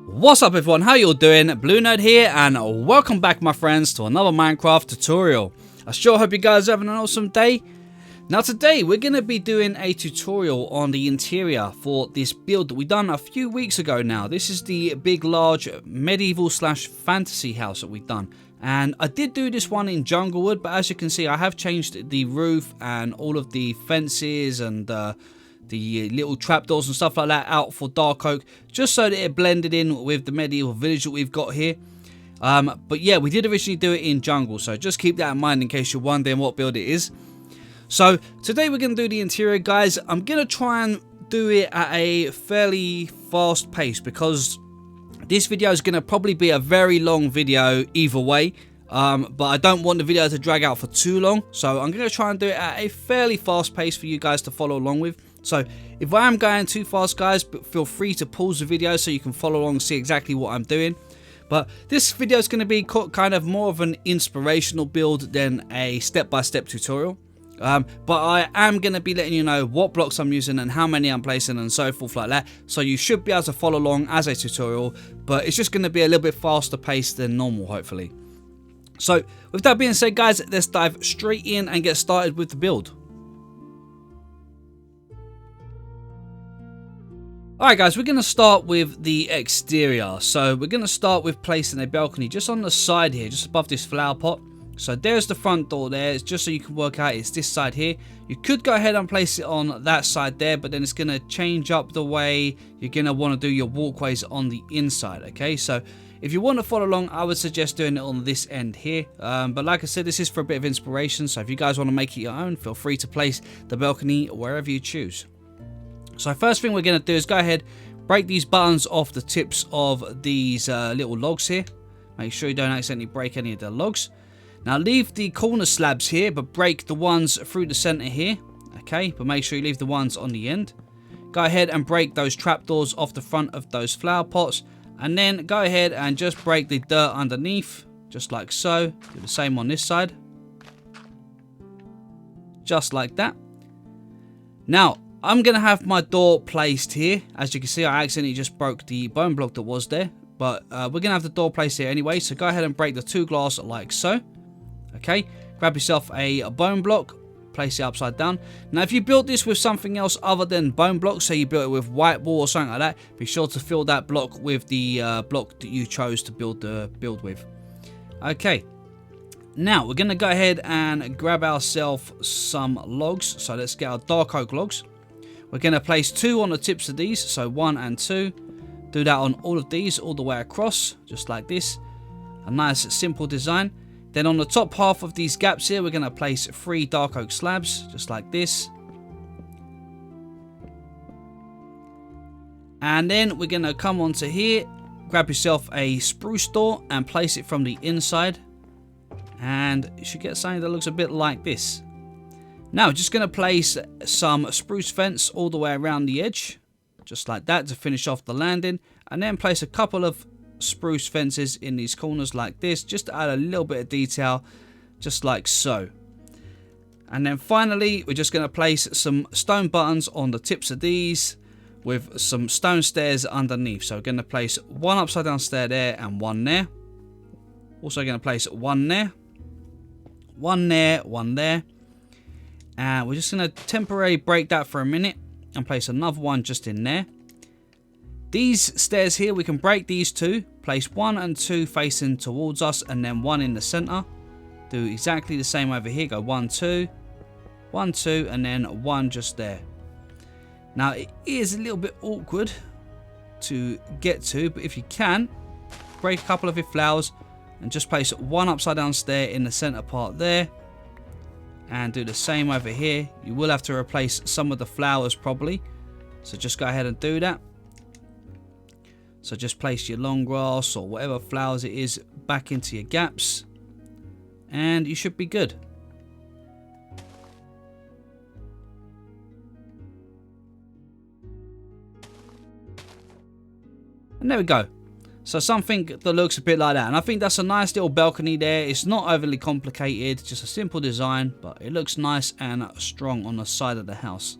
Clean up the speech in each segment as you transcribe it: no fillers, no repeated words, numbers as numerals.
What's up everyone, how you all doing? BlueNerd here and welcome back my friends to another Minecraft tutorial. I sure hope you guys are having an awesome day. Now today we're going to be doing a tutorial on the interior for this build that we done a few weeks ago now. This is the big large medieval slash fantasy house that we've done. And I did do this one in Junglewood, but as you can see I have changed the roof and all of the fences and the little trapdoors and stuff like that out for dark oak, just so that it blended in with the medieval village that we've got here. But yeah, we did originally do it in jungle, so just keep that in mind in case you're wondering what build it is. So today we're going to do the interior, guys. I'm going to try and do it at a fairly fast pace because this video is going to probably be a very long video either way. But I don't want the video to drag out for too long, so I'm going to try and do it at a fairly fast pace for you guys to follow along with. So if I am going too fast, guys, feel free to pause the video so you can follow along and see exactly what I'm doing. But this video is going to be kind of more of an inspirational build than a step-by-step tutorial. But I am going to be letting you know what blocks I'm using and how many I'm placing and so forth like that. So you should be able to follow along as a tutorial, but it's just going to be a little bit faster paced than normal, hopefully. So with that being said, guys, let's dive straight in and get started with the build. Alright guys, we're going to start with the exterior. So we're going to start with placing a balcony just on the side here, just above this flower pot. So there's the front door there. It's just so you can work out it's this side here. You could go ahead and place it on that side there, but then it's going to change up the way you're going to want to do your walkways on the inside. Okay, so if you want to follow along, I would suggest doing it on this end here. But like I said, this is for a bit of inspiration. So if you guys want to make it your own, feel free to place the balcony wherever you choose. So first thing we're going to do is go ahead, break these buttons off the tips of these little logs here. Make sure you don't accidentally break any of the logs. Now leave the corner slabs here, but break the ones through the center here. Okay, but make sure you leave the ones on the end. Go ahead and break those trapdoors off the front of those flower pots. And then go ahead and just break the dirt underneath, just like so. Do the same on this side. Just like that. Now, I'm going to have my door placed here. As you can see, I accidentally just broke the bone block that was there. But we're going to have the door placed here anyway. So go ahead and break the two glass like so. Okay. Grab yourself a bone block. Place it upside down. Now, if you built this with something else other than bone blocks, say you built it with white wall or something like that, be sure to fill that block with the block that you chose to build the build with. Okay. Now, we're going to go ahead and grab ourselves some logs. So let's get our dark oak logs. We're going to place 2 on the tips of these, so 1 and 2. Do that on all of these, all the way across, just like this. A nice, simple design. Then on the top half of these gaps here, we're going to place 3 dark oak slabs, just like this. And then we're going to come onto here, grab yourself a spruce door and place it from the inside. And you should get something that looks a bit like this. Now, just going to place some spruce fence all the way around the edge, just like that, to finish off the landing. And then place a couple of spruce fences in these corners like this, just to add a little bit of detail, just like so. And then finally, we're just going to place some stone buttons on the tips of these with some stone stairs underneath. So we're going to place 1 upside down stair there and 1 there. Also going to place 1 there, 1 there, 1 there. And we're just going to temporarily break that for a minute and place another one just in there. These stairs here, we can break these 2. Place 1 and 2 facing towards us and then 1 in the center. Do exactly the same over here. Go 1, 2, 1, 2 and then 1 just there. Now it is a little bit awkward to get to, but if you can, break a couple of your flowers and just place 1 upside down stair in the center part there. And do the same over here. You will have to replace some of the flowers probably, so just go ahead and do that. So just place your long grass or whatever flowers it is back into your gaps and you should be good. And there we go. So something that looks a bit like that. And I think that's a nice little balcony there. It's not overly complicated, just a simple design, but it looks nice and strong on the side of the house.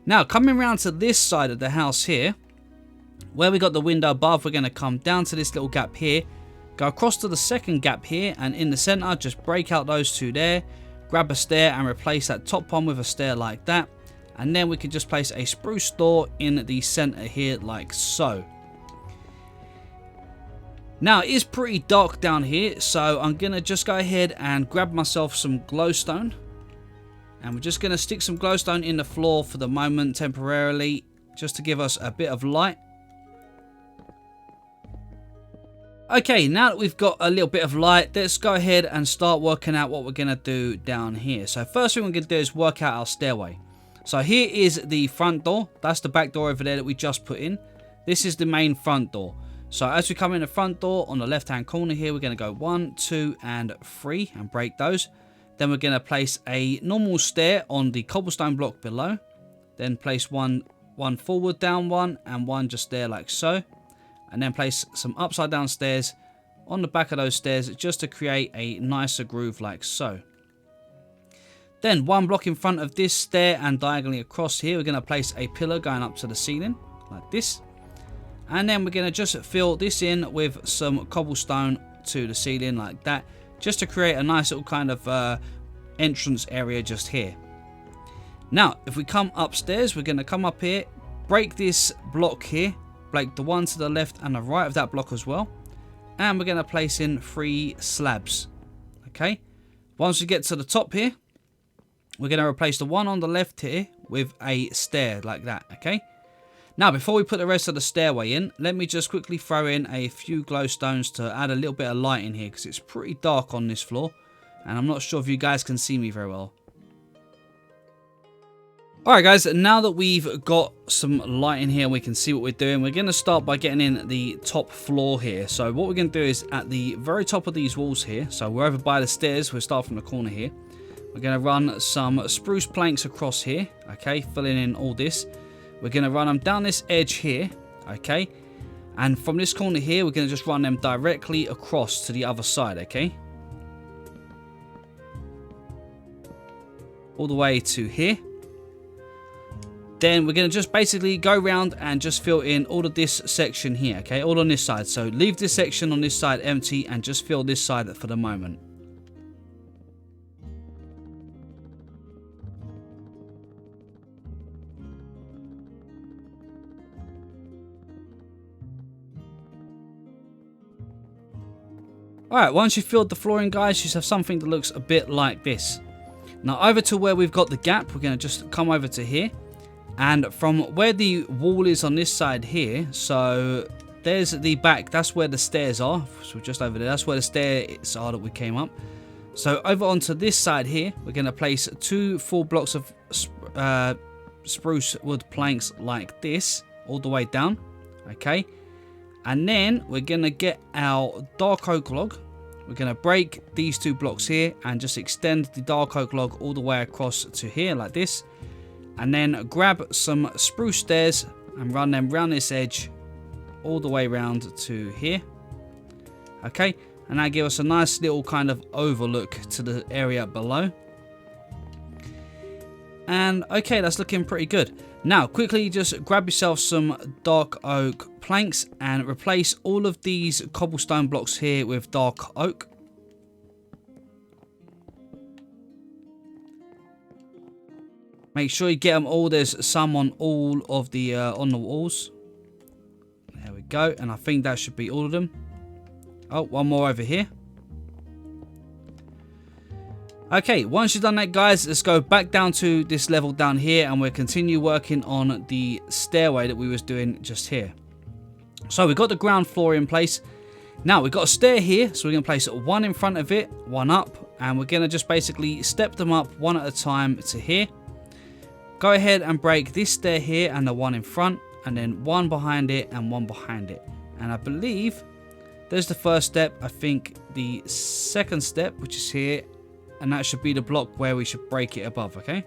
Now, coming around to this side of the house here, Where we got the window above, we're going to come down to this little gap here, go across to the second gap here, and in the center just break out those two there, grab a stair and replace that top one with a stair like that, and then we can just place a spruce door in the center here like so. Now it is pretty dark down here, so I'm going to just go ahead and grab myself some glowstone, and we're just going to stick some glowstone in the floor for the moment temporarily, just to give us a bit of light. Okay, now that we've got a little bit of light, let's go ahead and start working out what we're going to do down here. So first thing we're going to do is work out our stairway. So here is the front door. That's the back door over there that we just put in. This is the main front door. So as we come in the front door, on the left hand corner here, we're going to go 1, 2 and 3 and break those. Then we're going to place a normal stair on the cobblestone block below. Then place one forward down one and one just there like so. And then place some upside down stairs on the back of those stairs just to create a nicer groove like so. Then one block in front of this stair and diagonally across here, we're going to place a pillar going up to the ceiling like this. And then we're going to just fill this in with some cobblestone to the ceiling like that, just to create a nice little kind of entrance area just here. Now, if we come upstairs, we're going to come up here, break this block here, break the one to the left and the right of that block as well. And we're going to place in 3 slabs. Okay. Once we get to the top here, we're going to replace the one on the left here with a stair like that. Okay. Now, before we put the rest of the stairway in, let me just quickly throw in a few glowstones to add a little bit of light in here, because it's pretty dark on this floor, and I'm not sure if you guys can see me very well. Alright guys, now that we've got some light in here, we can see what we're doing. We're going to start by getting in the top floor here. So what we're going to do is at the very top of these walls here, so we're over by the stairs, we'll start from the corner here. We're going to run some spruce planks across here, okay, filling in all this. We're going to run them down this edge here, okay, and from this corner here, we're going to just run them directly across to the other side, okay, all the way to here. Then we're going to just basically go around and just fill in all of this section here, okay, all on this side. So leave this section on this side empty and just fill this side for the moment. Alright, once you've filled the flooring, guys, you have something that looks a bit like this. Now over to where we've got the gap, we're going to just come over to here. And from where the wall is on this side here, so there's the back, that's where the stairs are. So just over there, that's where the stairs are that we came up. So over onto this side here, we're going to place 2 full blocks of spruce wood planks like this, all the way down, okay. And then we're going to get our dark oak log. We're going to break these 2 blocks here and just extend the dark oak log all the way across to here like this. And then grab some spruce stairs and run them around this edge all the way around to here. Okay, and that gives us a nice little kind of overlook to the area below. And okay, that's looking pretty good. Now, quickly just grab yourself some dark oak planks and replace all of these cobblestone blocks here with dark oak. Make sure you get them all. There's some on all of the on the walls. There we go. And I think that should be all of them. Oh, one more over here. Okay, once you've done that, guys, let's go back down to this level down here and we'll continue working on the stairway that we was doing just here. So we've got the ground floor in place. Now we've got a stair here, so we're going to place one in front of it, one up, and we're going to just basically step them up one at a time to here. Go ahead and break this stair here and the one in front, and then one behind it and one behind it. And I believe there's the first step. I think the second step, which is here, and that should be the block where we should break it above, okay?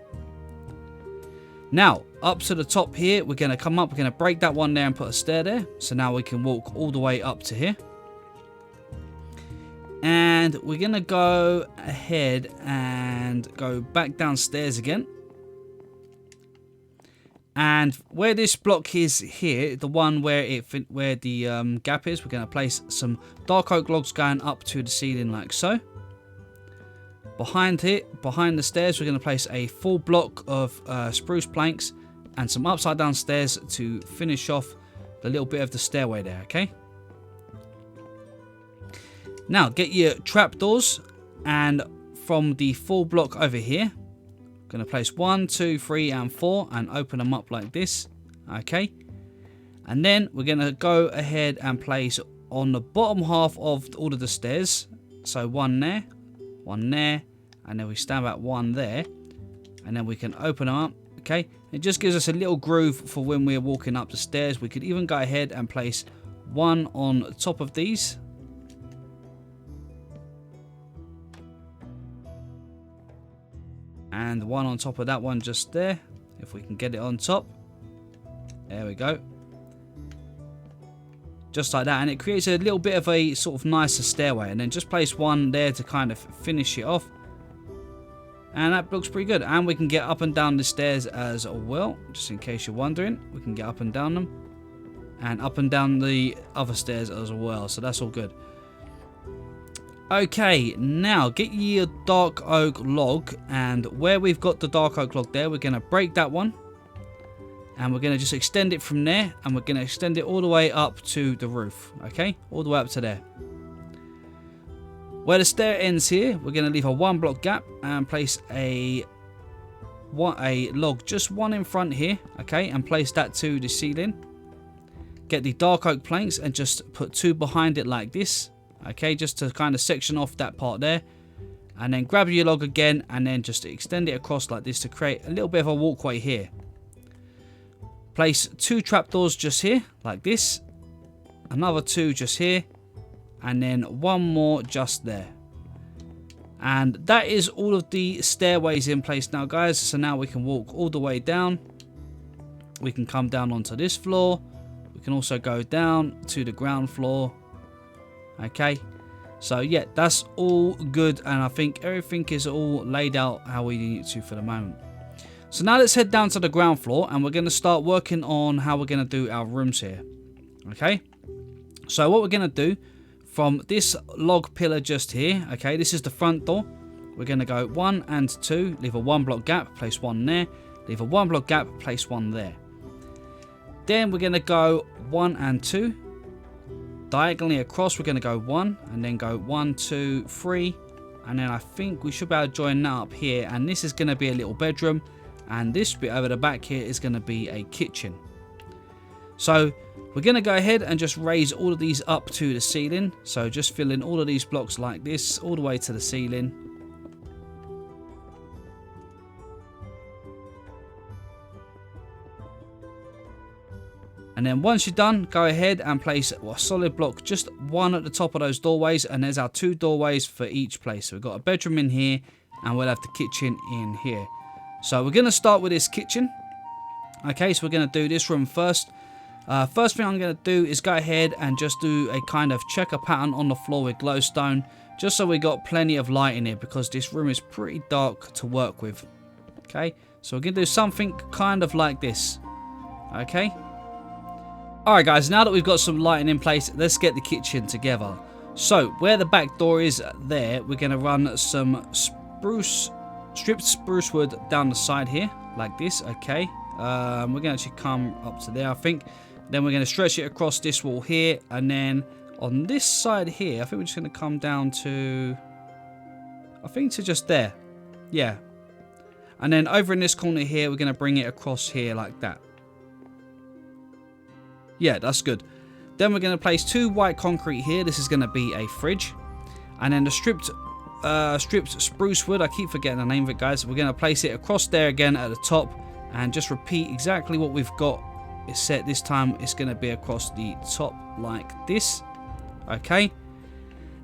Now, up to the top here, we're going to come up, we're going to break that one there and put a stair there. So now we can walk all the way up to here. And we're going to go ahead and go back downstairs again. And where this block is here, the one where the gap is, we're going to place some dark oak logs going up to the ceiling like so. Behind the stairs, we're going to place a full block of spruce planks and some upside down stairs to finish off the little bit of the stairway there, okay? Now, get your trapdoors, and from the full block over here, I'm going to place 1, 2, 3, and 4 and open them up like this, okay? And then we're going to go ahead and place on the bottom half of all of the stairs, so one there, and then we stab at one there, and then we can open them up, okay? It just gives us a little groove for when we're walking up the stairs. We could even go ahead and place one on top of these. And one on top of that one just there, if we can get it on top. There we go. Just like that, and it creates a little bit of a sort of nicer stairway, and then just place one there to kind of finish it off. And that looks pretty good. And we can get up and down the stairs as well, just in case you're wondering. We can get up and down them, and up and down the other stairs as well, so that's all good. Okay, now get your dark oak log, and where we've got the dark oak log there, we're going to break that one, and we're going to just extend it from there, and we're going to extend it all the way up to the roof, okay, all the way up to there. Where the stair ends here, we're going to leave a 1 block gap and place a log, just one in front here, okay, and place that to the ceiling. Get the dark oak planks and just put 2 behind it like this, okay, just to kind of section off that part there. And then grab your log again and then just extend it across like this to create a little bit of a walkway here. Place 2 trapdoors just here like this, another 2 just here, and then 1 more just there. And that is all of the stairways in place now, guys. So now we can walk all the way down. We can come down onto this floor. We can also go down to the ground floor. Okay, so yeah, that's all good, and I think everything is all laid out how we need to for the moment. So now let's head down to the ground floor, and we're going to start working on how we're going to do our rooms here. Okay, so what we're going to do, from this log pillar just here, okay, this is the front door. We're going to go 1 and 2, leave a 1 block gap, place 1 there, leave a 1 block gap, place 1 there. Then we're going to go 1 and 2. Diagonally across, we're going to go 1 and then go 1, 2, 3. And then I think we should be able to join that up here. And this is going to be a little bedroom. And this bit over the back here is going to be a kitchen. So we're going to go ahead and just raise all of these up to the ceiling. So just fill in all of these blocks like this all the way to the ceiling. And then once you're done, go ahead and place a solid block, just 1 at the top of those doorways, and there's our 2 doorways for each place. So we've got a bedroom in here, and we'll have the kitchen in here. So we're going to start with this kitchen. Okay, so we're going to do this room first. First thing I'm going to do is go ahead and just do a kind of checker pattern on the floor with glowstone, just so we got plenty of light in here, because this room is pretty dark to work with. Okay, so we're going to do something kind of like this. Okay. Alright guys, now that we've got some lighting in place, let's get the kitchen together. So, where the back door is there, we're going to run some stripped spruce wood down the side here, like this, okay. We're going to actually come up to there, I think. Then we're going to stretch it across this wall here, and then on this side here, I think we're just going to come down to, I think to just there. Yeah. And then over in this corner here, we're going to bring it across here like that. Yeah, that's good. Then we're going to place 2 white concrete here. This is going to be a fridge. And then the stripped spruce wood, I keep forgetting the name of it, guys. We're going to place it across there again at the top. And just repeat exactly what we've got set. This time it's going to be across the top like this. Okay.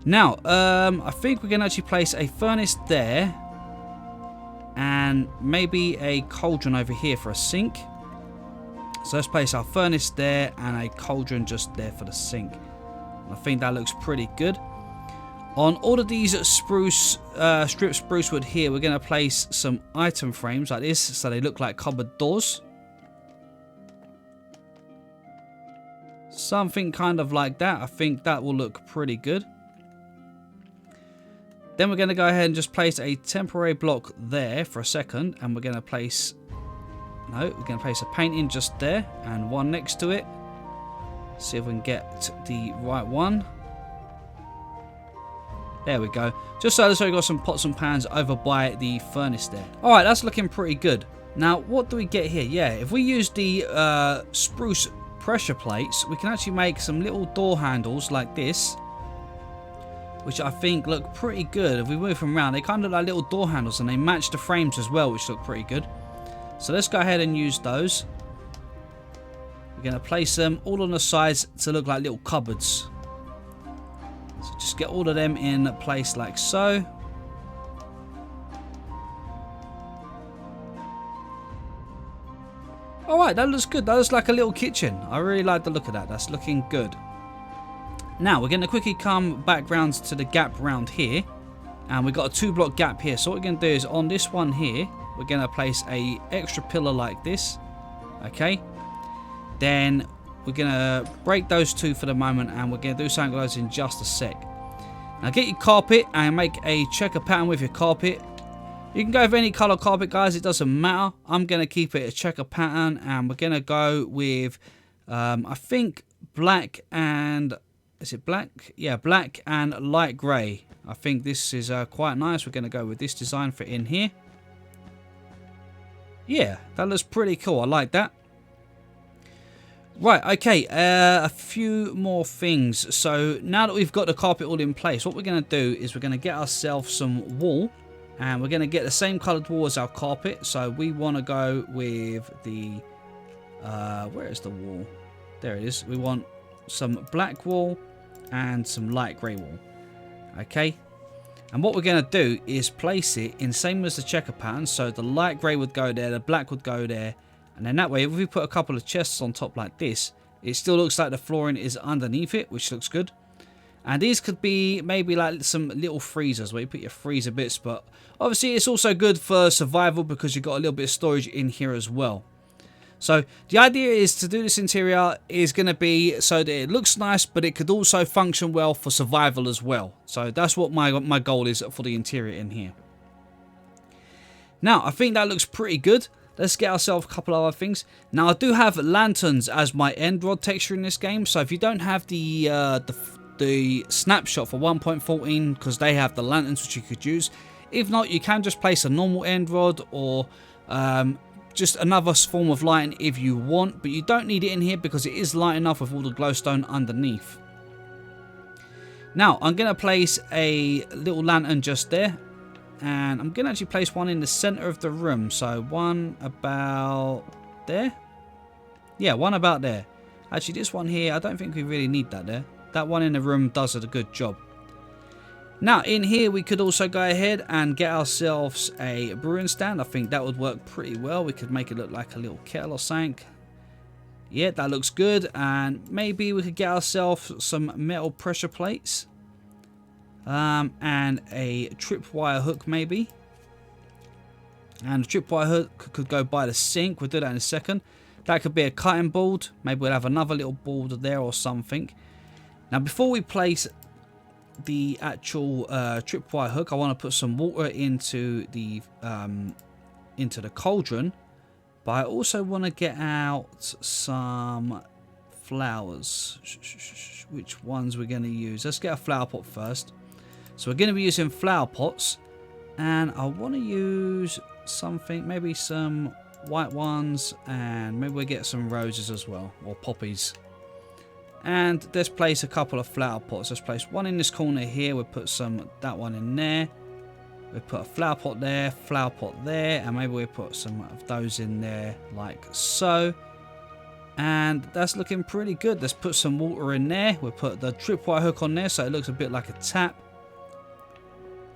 Now, I think we can actually place a furnace there. And maybe a cauldron over here for a sink. So let's place our furnace there and a cauldron just there for the sink. I think that looks pretty good. On all of these stripped spruce wood here, we're going to place some item frames like this, so they look like cupboard doors. Something kind of like that. I think that will look pretty good. Then we're going to go ahead and just place a temporary block there for a second. And we're going to place... No, we're going to place a painting just there. And one next to it. See if we can get the right one. There we go. Just so we've got some pots and pans over by the furnace there. Alright, that's looking pretty good. Now, what do we get here? Yeah, if we use the spruce pressure plates, we can actually make some little door handles like this. Which I think look pretty good. If we move them around, they kind of look like little door handles and they match the frames as well, which look pretty good. So let's go ahead and use those. We're going to place them all on the sides to look like little cupboards. So just get all of them in place like so. Alright, that looks good. That looks like a little kitchen. I really like the look of that. That's looking good. Now, we're going to quickly come back round to the gap round here. And we've got a 2-block gap here. So what we're going to do is on this one here, we're going to place a extra pillar like this. Okay. Then we're going to break those two for the moment. And we're going to do something with those in just a sec. Now, get your carpet and make a checker pattern with your carpet. You can go with any color carpet, guys. It doesn't matter. I'm going to keep it a checker pattern. And we're going to go with, I think, black and... Is it black? Yeah, black and light grey. I think this is quite nice. We're going to go with this design for in here. Yeah, that looks pretty cool. I like that. Right, okay. A few more things. So now that we've got the carpet all in place, what we're going to do is we're going to get ourselves some wool. And we're going to get the same coloured wool as our carpet. So we want to go with the... where is the wool? There it is. We want some black wool and some light grey wool. Okay, and what we're going to do is place it in same as the checker pattern. So the light grey would go there, the black would go there, and then that way if we put a couple of chests on top like this, it still looks like the flooring is underneath it, which looks good. And these could be maybe like some little freezers where you put your freezer bits, but obviously it's also good for survival because you've got a little bit of storage in here as well. So the idea is to do this interior is going to be so that it looks nice, but it could also function well for survival as well. So that's what my goal is for the interior in here. Now, I think that looks pretty good. Let's get ourselves a couple other things. Now, I do have lanterns as my end rod texture in this game. So if you don't have the snapshot for 1.14, because they have the lanterns which you could use. If not, you can just place a normal end rod or... just another form of lighting if you want, but you don't need it in here because it is light enough with all the glowstone underneath. Now, I'm going to place a little lantern just there, and I'm going to actually place one in the center of the room. So one about there. Yeah, one about there. Actually, this one here, I don't think we really need that there. That one in the room does a good job. Now, in here, we could also go ahead and get ourselves a brewing stand. I think that would work pretty well. We could make it look like a little kettle or something. Yeah, that looks good. And maybe we could get ourselves some metal pressure plates. And a tripwire hook, maybe. And the tripwire hook could go by the sink. We'll do that in a second. That could be a cutting board. Maybe we'll have another little board there or something. Now, before we place the actual tripwire hook, I want to put some water into the cauldron, but I also want to get out some flowers. Which ones we're going to use? Let's get a flower pot first. So we're going to be using flower pots, and I want to use something, maybe some white ones, and maybe we'll get some roses as well, or poppies. And let's place a couple of flower pots. Let's place one in this corner here. We'll put that one in there. We'll put a flower pot there, and maybe we'll put some of those in there like so. And that's looking pretty good. Let's put some water in there. We'll put the tripwire hook on there so it looks a bit like a tap.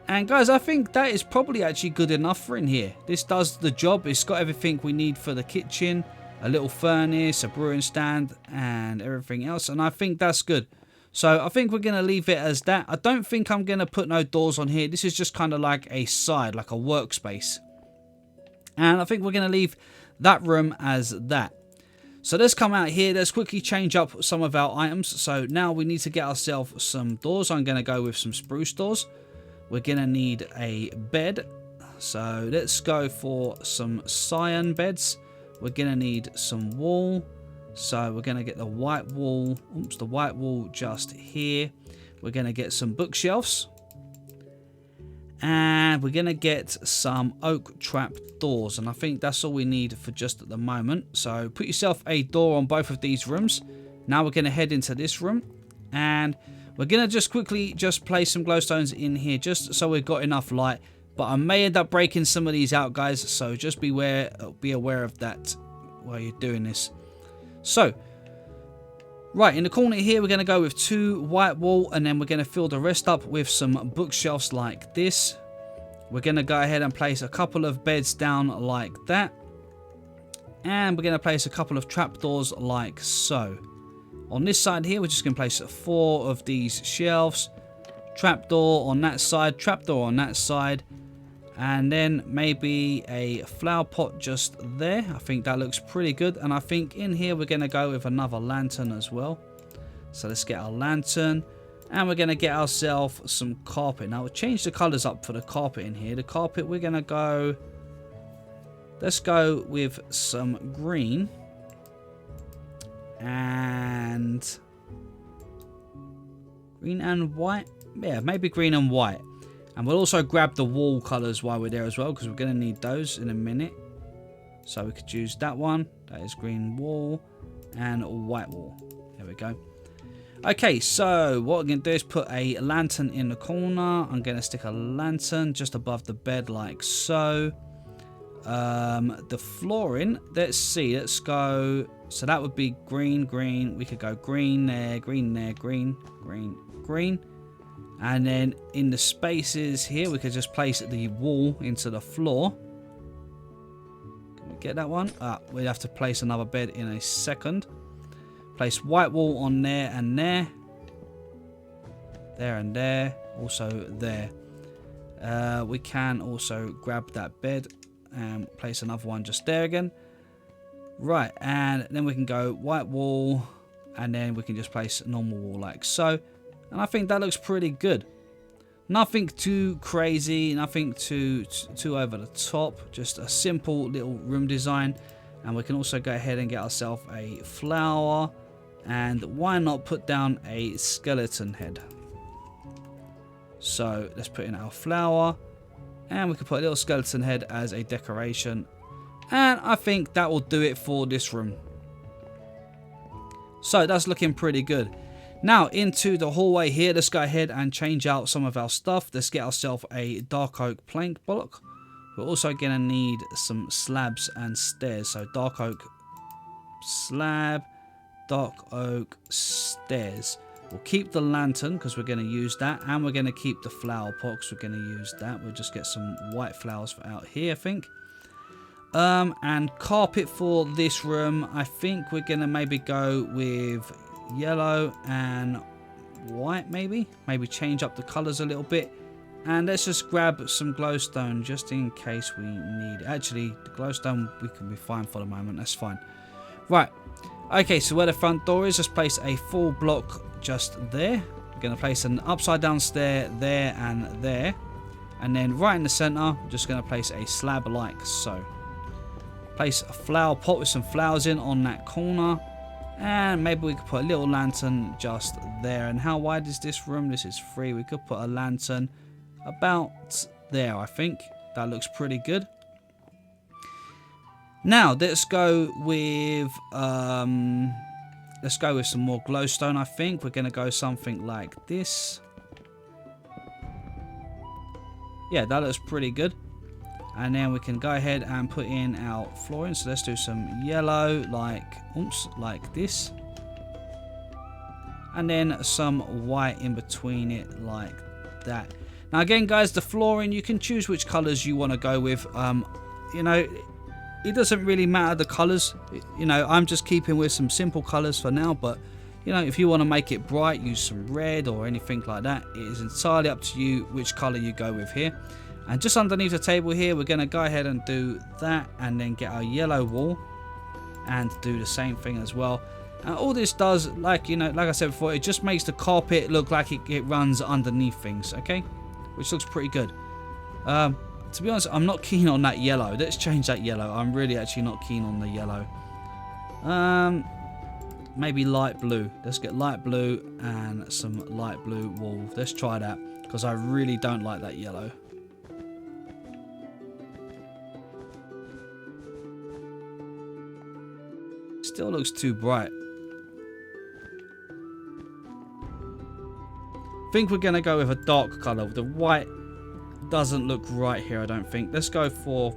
And guys, I think that is probably actually good enough for in here. This does the job. It's got everything we need for the kitchen. A little furnace, a brewing stand, and everything else. And I think that's good. So I think we're going to leave it as that. I don't think I'm going to put no doors on here. This is just kind of like a side, like a workspace. And I think we're going to leave that room as that. So let's come out here. Let's quickly change up some of our items. So now we need to get ourselves some doors. I'm going to go with some spruce doors. We're going to need a bed. So let's go for some cyan beds. We're going to need some wool. So we're going to get the white wool. Oops, the white wool just here. We're going to get some bookshelves. And we're going to get some oak trap doors. And I think that's all we need for just at the moment. So put yourself a door on both of these rooms. Now we're going to head into this room. And we're going to just quickly just place some glowstones in here. Just so we've got enough light. But I may end up breaking some of these out, guys. So just be aware of that while you're doing this. So, right, in the corner here, we're going to go with 2 white wool, and then we're going to fill the rest up with some bookshelves like this. We're going to go ahead and place a couple of beds down like that. And we're going to place a couple of trapdoors like so. On this side here, we're just going to place 4 of these shelves. Trapdoor on that side, trapdoor on that side. And then maybe a flower pot just there. I think that looks pretty good. And I think in here we're going to go with another lantern as well. So let's get our lantern. And we're going to get ourselves some carpet. Now we'll change the colours up for the carpet in here. The carpet we're going to go... Let's go with some green. And... green and white? Yeah, maybe green and white. And we'll also grab the wall colours while we're there as well, because we're going to need those in a minute. So we could use that one. That is green wall and white wall. There we go. Okay, so what I'm going to do is put a lantern in the corner. I'm going to stick a lantern just above the bed like so. The flooring, let's see, let's go. So that would be green, green. We could go green there, green there, green, green, green. And then in the spaces here, we could just place the wall into the floor. Can we get that one? We'd have to place another bed in a second. Place white wool on there and there. There and there. Also there. We can also grab that bed and place another one just there again. Right, and then we can go white wall. And then we can just place normal wall like so. And I think that looks pretty good. Nothing too crazy, nothing too over the top. Just a simple little room design. And we can also go ahead and get ourselves a flower. And why not put down a skeleton head? So let's put in our flower. And we can put a little skeleton head as a decoration. And I think that will do it for this room. So that's looking pretty good. Now into the hallway here, let's go ahead and change out some of our stuff. Let's get ourselves a dark oak plank block. We're also going to need some slabs and stairs. So dark oak slab, dark oak stairs. We'll keep the lantern because we're going to use that. And we're going to keep the flower pot because we're going to use that. We'll just get some white flowers for out here, I think. And carpet for this room, I think we're going to maybe go with yellow and white, maybe change up the colors a little bit. And let's just grab some glowstone just in case we need it. Actually, the glowstone we can be fine for the moment. That's fine. Right, okay, so where the front door is, let's place a full block just there. We're going to place an upside down stair there and there, and then right in the center I'm just going to place a slab like so. Place a flower pot with some flowers in on that corner. And maybe we could put a little lantern just there. And how wide is this room? This is 3. We could put a lantern about there, I think. That looks pretty good. Now, let's go with some more glowstone, I think. We're going to go something like this. Yeah, that looks pretty good. And then we can go ahead and put in our flooring. So let's do some yellow like this. And then some white in between it like that. Now again, guys, the flooring, you can choose which colors you want to go with. You know, it doesn't really matter the colors. You know, I'm just keeping with some simple colors for now. But, you know, if you want to make it bright, use some red or anything like that. It is entirely up to you which color you go with here. And just underneath the table here, we're going to go ahead and do that and then get our yellow wall. and do the same thing as well. And all this does, like I said before, it just makes the carpet look like it runs underneath things, okay? Which looks pretty good. To be honest, I'm not keen on that yellow. Let's change that yellow. I'm really actually not keen on the yellow. Maybe light blue. Let's get light blue and some light blue wool. Let's try that, because I really don't like that yellow. Still looks too bright. I think we're going to go with a dark colour. The white doesn't look right here, I don't think. Let's go for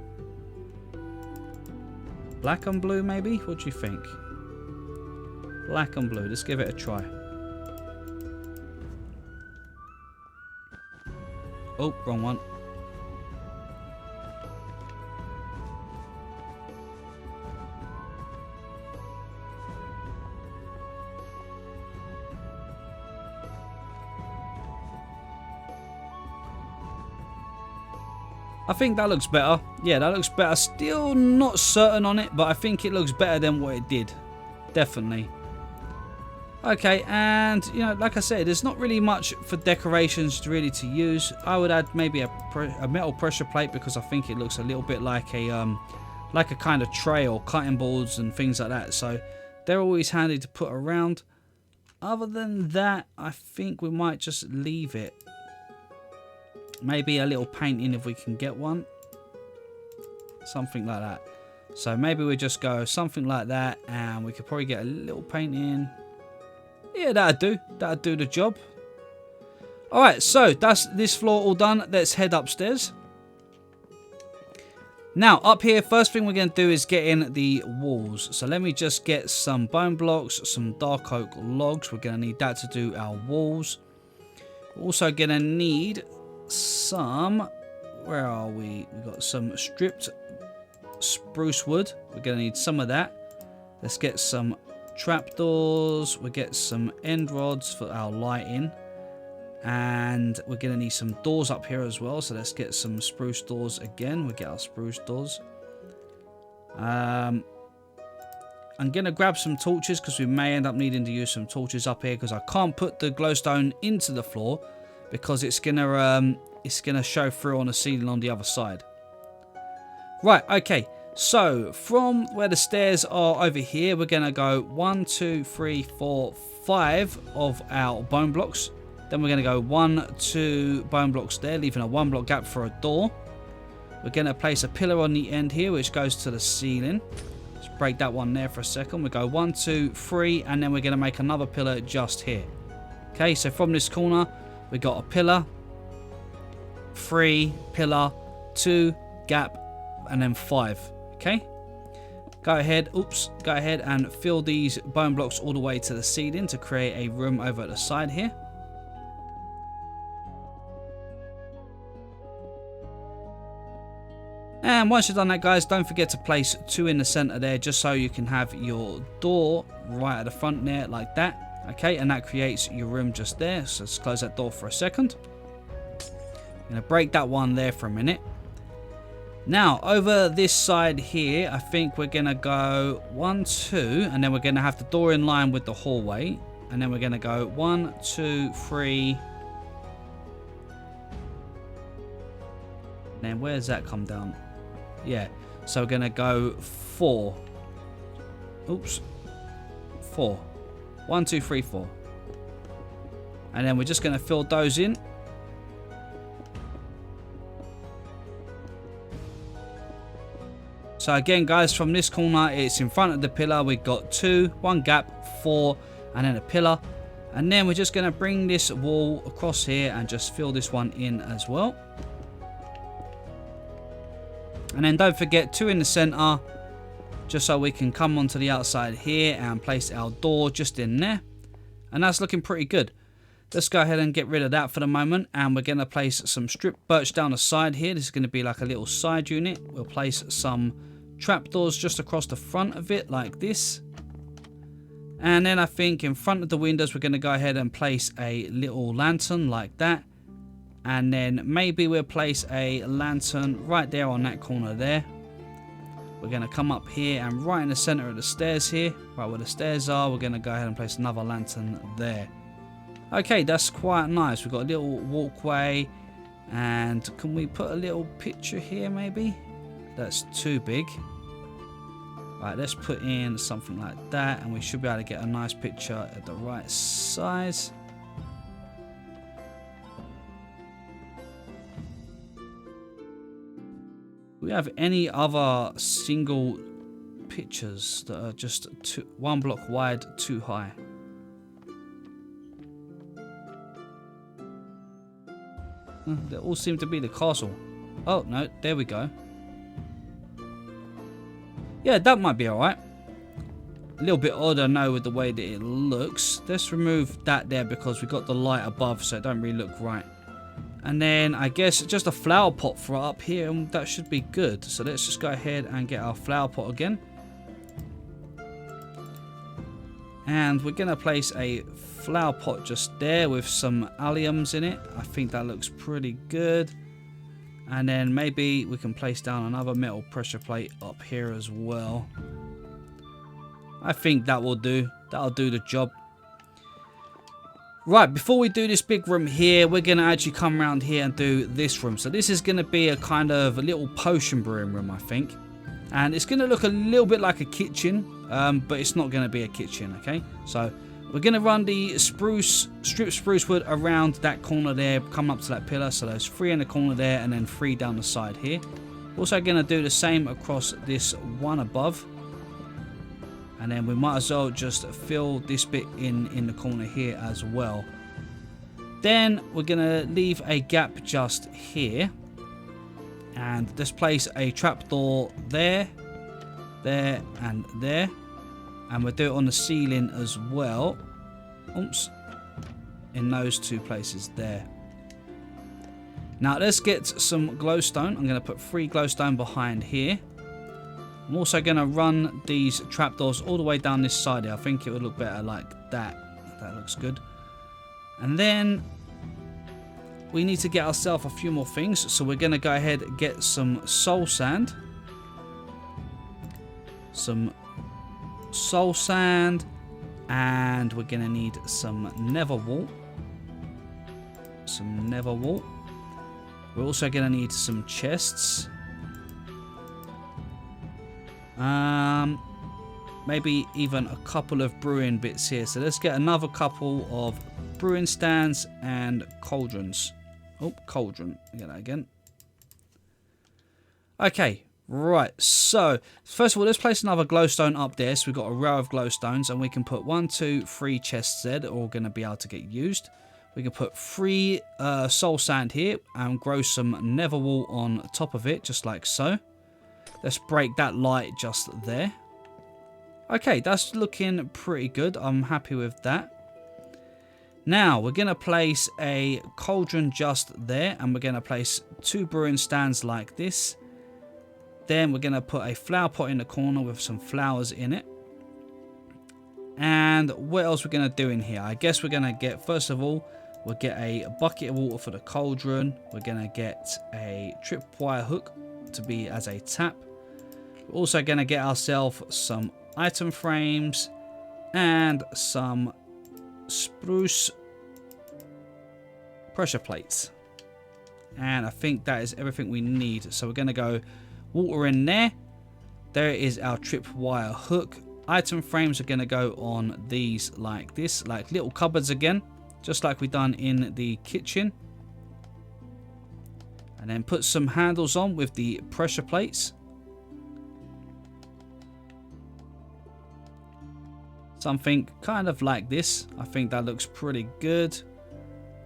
black and blue, maybe? What do you think? Black and blue. Let's give it a try. Oh, wrong one. I think that looks better. Yeah, that looks better. Still not certain on it, but I think it looks better than what it did. Definitely. Okay, and like I said, there's not really much for decorations really to use. I would add maybe a metal pressure plate, because I think it looks a little bit like a kind of tray, or cutting boards and things like that. So they're always handy to put around. Other than that, I think we might just leave it. Maybe a little painting if we can get one. Something like that. So maybe we just go something like that, and we could probably get a little painting. Yeah, that'd do. That'd do the job. Alright, so that's this floor all done. Let's head upstairs. Now, up here, first thing we're going to do is get in the walls. So let me just get some bone blocks, some dark oak logs. We're going to need that to do our walls. We're also going to need some, where are we? We've got some stripped spruce wood. We're going to need some of that. Let's get some trapdoors. We'll get some end rods for our lighting. And we're going to need some doors up here as well. So let's get some spruce doors again. We'll get our spruce doors. I'm going to grab some torches, because we may end up needing to use some torches up here, because I can't put the glowstone into the floor, because it's gonna show through on the ceiling on the other side. Right, okay. So from where the stairs are over here, we're gonna go 1, 2, 3, 4, 5 of our bone blocks. Then we're gonna go 1, 2 bone blocks there, leaving a 1 block gap for a door. We're gonna place a pillar on the end here, which goes to the ceiling. Let's break that one there for a second. We go 1, 2, 3, and then we're gonna make another pillar just here. Okay, so from this corner, we got a pillar, 3 pillar, 2 gap, and then 5. Okay, go ahead and fill these bone blocks all the way to the ceiling to create a room over at the side here. And once you've done that, guys, don't forget to place 2 in the center there, just so you can have your door right at the front there like that. Okay, and that creates your room just there. So let's close that door for a second. I'm going to break that one there for a minute. Now, over this side here, I think we're going to go 1, 2, and then we're going to have the door in line with the hallway. And then we're going to go 1, 2, 3. And then where does that come down? Yeah, so we're going to go 4. Oops. 4. 1, 2, 3, 4. And then we're just going to fill those in. So again, guys, from this corner, it's in front of the pillar. We've got 2, 1 gap, 4, and then a pillar. And then we're just going to bring this wall across here and just fill this one in as well. And then don't forget 2 in the center, just so we can come onto the outside here and place our door just in there. And that's looking pretty good. Let's go ahead and get rid of that for the moment. And we're going to place some stripped birch down the side here. This is going to be like a little side unit. We'll place some trapdoors just across the front of it like this. And then I think in front of the windows, we're going to go ahead and place a little lantern like that. And then maybe we'll place a lantern right there on that corner there. We're going to come up here and right in the center of the stairs here, right where the stairs are, we're going to go ahead and place another lantern there. Okay, that's quite nice. We've got a little walkway, and can we put a little picture here maybe? That's too big. Right, let's put in something like that, and we should be able to get a nice picture at the right size. Do we have any other single pictures that are just one block wide, too high? They all seem to be the castle. Oh, no, there we go. Yeah, that might be alright. A little bit odd, I know, with the way that it looks. Let's remove that there because we got the light above, so it don't really look right. And then I guess just a flower pot for up here, and that should be good. So let's just go ahead and get our flower pot again. And we're going to place a flower pot just there with some alliums in it. I think that looks pretty good. And then maybe we can place down another metal pressure plate up here as well. I think that will do. That'll do the job. Right, before we do this big room here, we're going to actually come around here and do this room. So this is going to be a kind of a little potion brewing room, I think. And it's going to look a little bit like a kitchen, but it's not going to be a kitchen, okay? So we're going to run the strip spruce wood around that corner there, coming up to that pillar. So there's 3 in the corner there and then 3 down the side here. Also going to do the same across this one above. And then we might as well just fill this bit in the corner here as well. Then we're going to leave a gap just here. And let's place a trapdoor there, there, and there. And we'll do it on the ceiling as well. Oops. In those 2 places there. Now let's get some glowstone. I'm going to put 3 glowstone behind here. I'm also going to run these trapdoors all the way down this side here. I think it would look better like that. That looks good. And then we need to get ourselves a few more things. So we're going to go ahead and get some soul sand. Some soul sand. And we're going to need some nether wart. Some nether wart. We're also going to need some chests. Maybe even a couple of brewing bits here. So let's get another couple of brewing stands and cauldrons. Oh, cauldron. Get that again. Okay, right. So first of all, let's place another glowstone up there. So we've got a row of glowstones, and we can put 1, 2, 3 chests there that are all going to be able to get used. We can put 3 soul sand here and grow some nether wart on top of it, just like so. Let's break that light just there. Okay, that's looking pretty good. I'm happy with that. Now, we're going to place a cauldron just there. And we're going to place 2 brewing stands like this. Then we're going to put a flower pot in the corner with some flowers in it. And what else we're going to do in here? I guess we're going to get, first of all, we'll get a bucket of water for the cauldron. We're going to get a tripwire hook to be as a tap. We're also going to get ourselves some item frames and some spruce pressure plates. And I think that is everything we need. So we're going to go water in there. There is our tripwire hook. Item frames are going to go on these like this, like little cupboards again, just like we done in the kitchen. And then put some handles on with the pressure plates. Something kind of like this. I think that looks pretty good.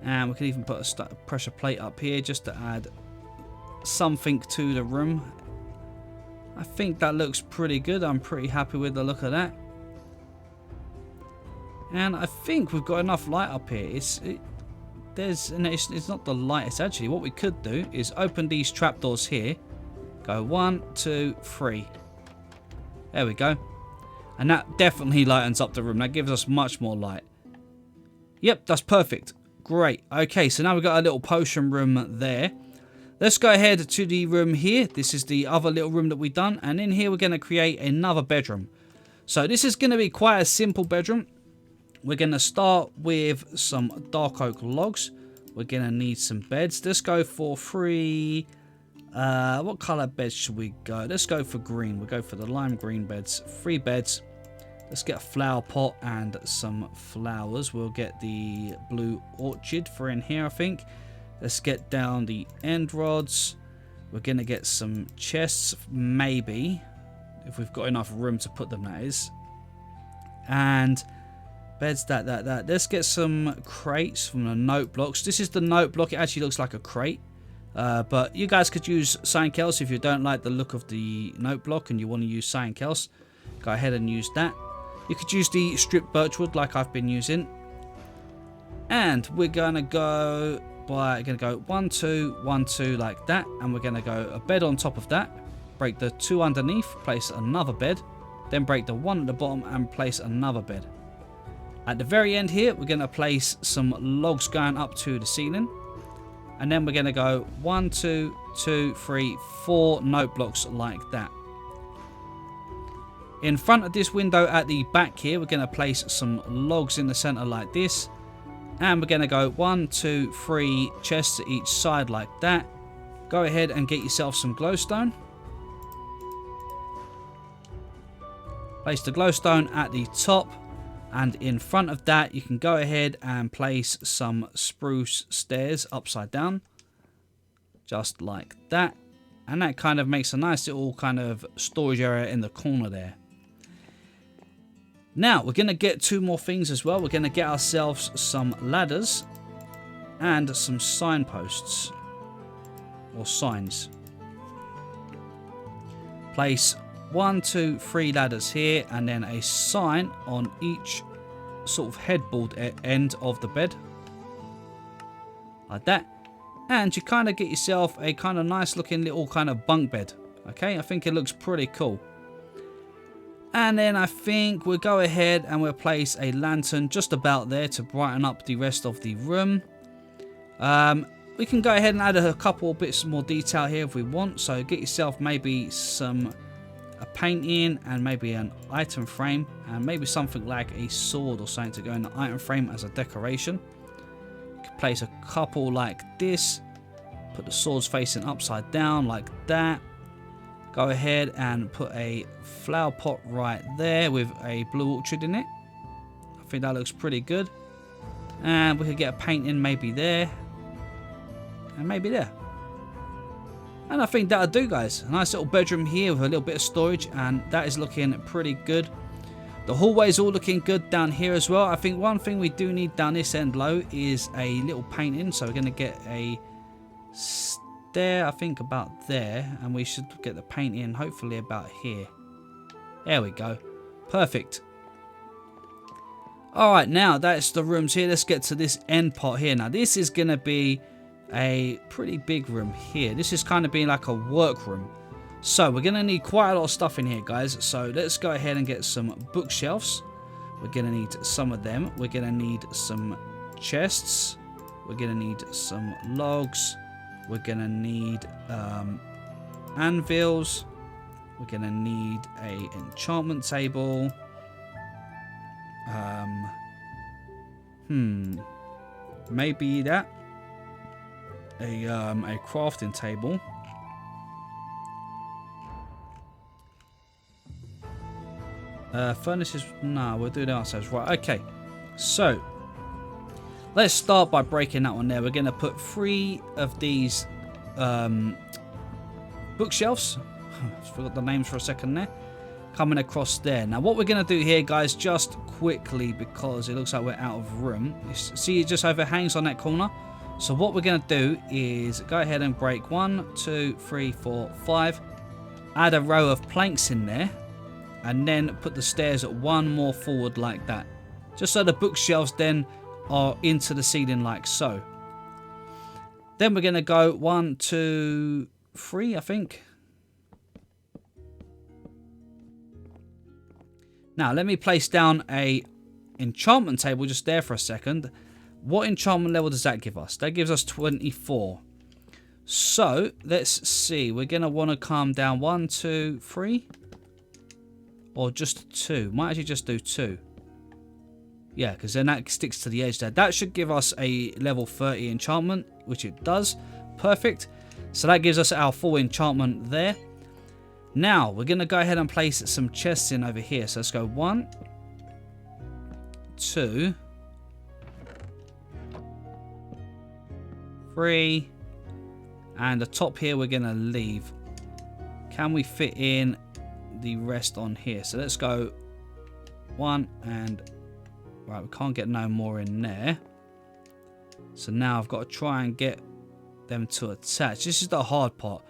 And we can even put a pressure plate up here just to add something to the room. I think that looks pretty good. I'm pretty happy with the look of that. And I think we've got enough light up here. It's not the light. It's actually what we could do is open these trapdoors here. Go 1, 2, 3. There we go. And that definitely lightens up the room. That gives us much more light. Yep, that's perfect. Great. Okay, so now we've got a little potion room there. Let's go ahead to the room here. This is the other little room that we've done. And in here, we're going to create another bedroom. So this is going to be quite a simple bedroom. We're going to start with some dark oak logs. We're going to need some beds. Let's go for 3. What color beds should we go? Let's go for green. We'll go for the lime green beds. 3 beds. Let's get a flower pot and some flowers. We'll get the blue orchid for in here, I think. Let's get down the end rods. We're going to get some chests, maybe. If we've got enough room to put them, that is. And beds, that. Let's get some crates from the note blocks. This is the note block. It actually looks like a crate. But you guys could use something else if you don't like the look of the note block and you want to use something else. Go ahead and use that. You could use the stripped birchwood like I've been using. And we're going to go... We're going to go 1, 2, 1, 2 like that, and we're going to go a bed on top of that, break the 2 underneath, place another bed, then break the 1 at the bottom and place another bed. At the very end here, we're going to place some logs going up to the ceiling, and then we're going to go 1, 2, 2, 3, 4 note blocks like that. In front of this window at the back here, we're going to place some logs in the center like this. And we're going to go 1, 2, 3 chests at each side like that. Go ahead and get yourself some glowstone. Place the glowstone at the top. And in front of that, you can go ahead and place some spruce stairs upside down. Just like that. And that kind of makes a nice little kind of storage area in the corner there. Now, we're going to get 2 more things as well. We're going to get ourselves some ladders and some signposts or signs. Place 1, 2, 3 ladders here and then a sign on each sort of headboard end of the bed. Like that. And you kind of get yourself a kind of nice looking little kind of bunk bed. Okay, I think it looks pretty cool. And then I think we'll go ahead and we'll place a lantern just about there to brighten up the rest of the room. We can go ahead and add a couple bits more detail here if we want. So get yourself maybe a painting and maybe an item frame. And maybe something like a sword or something to go in the item frame as a decoration. You can place a couple like this. Put the swords facing upside down like that. Go ahead and put a flower pot right there with a blue orchid in it. I think that looks pretty good. And we could get a painting maybe there. And maybe there. And I think that'll do, guys. A nice little bedroom here with a little bit of storage. And that is looking pretty good. The hallway is all looking good down here as well. I think one thing we do need down this end low is a little painting. So we're going to get a there, I think about there, and we should get the paint in hopefully about here. There we go, perfect. All right, now that's the rooms here. Let's get to this end part here. Now this is gonna be a pretty big room here. This is kind of being like a workroom, so we're gonna need quite a lot of stuff in here, guys. So let's go ahead and get some bookshelves. We're gonna need some of them. We're gonna need some chests. We're gonna need some logs. We're going to need anvils. We're going to need a enchantment table. Maybe that. A crafting table. Furnaces. No, we'll do that ourselves. Right, okay. So let's start by breaking that one there. We're going to put 3 of these bookshelves. I forgot the names for a second there. Coming across there. Now what we're going to do here, guys, just quickly, because it looks like we're out of room. You see it just overhangs on that corner. So what we're going to do is go ahead and break 1, 2, 3, 4, 5. Add a row of planks in there. And then put the stairs 1 more forward like that. Just so the bookshelves then are into the ceiling like so. Then we're going to go 1, 2, 3, I think. Now let me place down a enchantment table just there for a second. What enchantment level does that give us? That gives us 24. So let's see. We're going to want to come down 1, 2, 3. Or just 2. Might actually just do 2. Yeah, because then that sticks to the edge there. That should give us a level 30 enchantment, which it does. Perfect. So that gives us our full enchantment there. Now, we're going to go ahead and place some chests in over here. So let's go 1, 2, 3. And the top here we're going to leave. Can we fit in the rest on here? So let's go 1 and... Right, we can't get no more in there. So now I've got to try and get them to attach. This is the hard part.